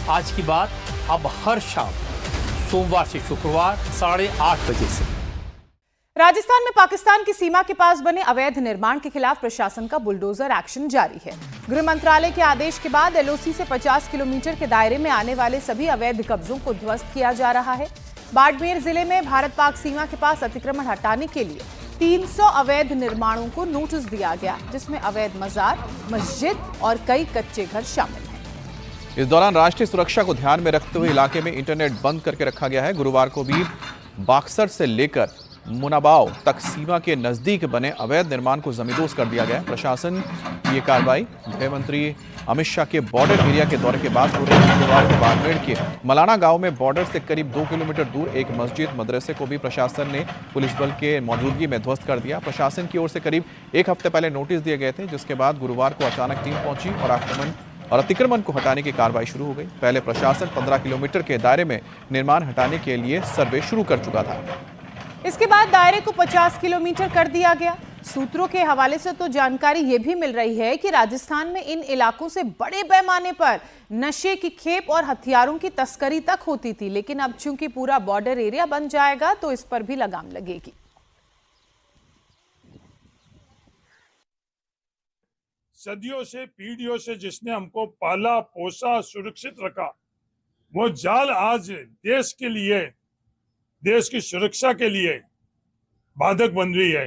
आज की बात अब हर शाम सोमवार से शुक्रवार 8:30 बजे से। राजस्थान में पाकिस्तान की सीमा के पास बने अवैध निर्माण के खिलाफ प्रशासन का बुलडोजर एक्शन जारी है। गृह मंत्रालय के आदेश के बाद एलओसी से 50 किलोमीटर के दायरे में आने वाले सभी अवैध कब्जों को ध्वस्त किया जा रहा है। बाड़मेर जिले में भारत पाक सीमा के पास अतिक्रमण हटाने के लिए 300 अवैध निर्माणों को नोटिस दिया गया, जिसमें अवैध मजार, मस्जिद और कई कच्चे घर शामिल हैं। इस दौरान राष्ट्रीय सुरक्षा को ध्यान में रखते हुए इलाके में इंटरनेट बंद करके रखा गया है। गुरुवार को भी बाक्सर से लेकर मुनाबाव तक सीमा के नजदीक बने अवैध निर्माण को जमींदोज कर दिया गया है। प्रशासन की ये कार्रवाई गृह मंत्री अमित शाह के बॉर्डर एरिया के दौरे के बाद हो रही है। गुरुवार को बाड़मेर के मलाना गांव में बॉर्डर से करीब 2 किलोमीटर दूर एक मस्जिद मदरसे को भी प्रशासन ने पुलिस बल के मौजूदगी में ध्वस्त कर दिया। प्रशासन की ओर से करीब 1 हफ्ते पहले नोटिस दिए गए थे, जिसके बाद गुरुवार को अचानक टीम पहुंची और अतिक्रमण को हटाने की कार्रवाई शुरू हो गई। पहले प्रशासन 15 किलोमीटर के दायरे में निर्माण हटाने के लिए सर्वे शुरू कर चुका था। इसके बाद दायरे को 50 किलोमीटर कर दिया गया। सूत्रों के हवाले से तो जानकारी यह भी मिल रही है कि राजस्थान में इन इलाकों से बड़े पैमाने पर नशे की खेप और हथियारों की तस्करी तक होती थी, लेकिन अब चूंकि पूरा बॉर्डर एरिया बन जाएगा तो इस पर भी लगाम लगेगी। सदियों से, पीढ़ियों से जिसने हमको पाला, पोसा, सुरक्षित रखा, वो जाल आज देश के लिए, देश की सुरक्षा के लिए बाधक बन रही है।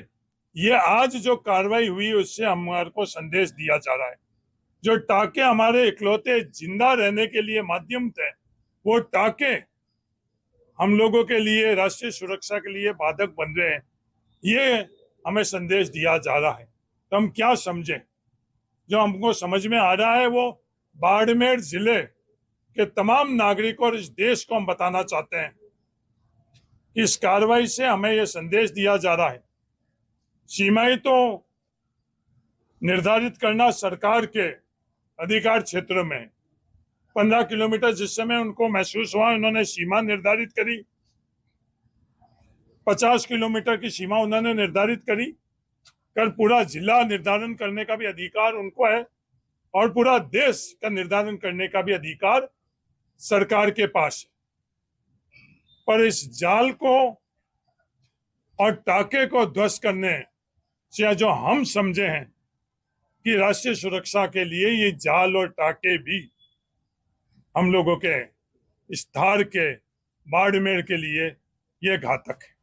ये आज जो कार्रवाई हुई उससे हमारे को संदेश दिया जा रहा है। जो टाके हमारे इकलौते जिंदा रहने के लिए माध्यम थे, वो टाके हम लोगों के लिए, राष्ट्रीय सुरक्षा के लिए बाधक बन रहे हैं। ये हमें संदेश दिया जा रहा है। तो हम क्या समझें? जो हमको समझ में आ रहा है वो बाड़मेर जिले के तमाम नागरिकों और इस देश को हम बताना चाहते हैं कि इस कार्रवाई से हमें यह संदेश दिया जा रहा है, सीमाएं तो निर्धारित करना सरकार के अधिकार क्षेत्र में। 15 किलोमीटर जिस समय उनको महसूस हुआ, उन्होंने सीमा निर्धारित करी। 50 किलोमीटर की सीमा उन्होंने निर्धारित करी कर पूरा जिला निर्धारण करने का भी अधिकार उनको है और पूरा देश का निर्धारण करने का भी अधिकार सरकार के पास है। पर इस जाल को और टाके को ध्वस्त करने से जो हम समझे हैं कि राष्ट्रीय सुरक्षा के लिए ये जाल और टाके भी हम लोगों के इस धार के बाड़मेर के लिए ये घातक है।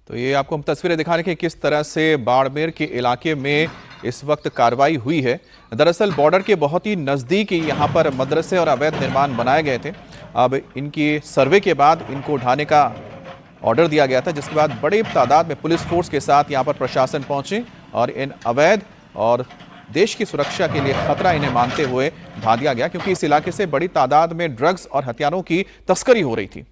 तो ये आपको हम तस्वीरें दिखा रहे हैं कि किस तरह से बाड़मेर के इलाके में इस वक्त कार्रवाई हुई है। दरअसल बॉर्डर के बहुत ही नज़दीक यहाँ पर मदरसे और अवैध निर्माण बनाए गए थे। अब इनकी सर्वे के बाद इनको उठाने का ऑर्डर दिया गया था, जिसके बाद बड़ी तादाद में पुलिस फोर्स के साथ यहाँ पर प्रशासन पहुंचे और इन अवैध और देश की सुरक्षा के लिए खतरा इन्हें मानते हुए ढा दिया गया, क्योंकि इस इलाके से बड़ी तादाद में ड्रग्स और हथियारों की तस्करी हो रही थी।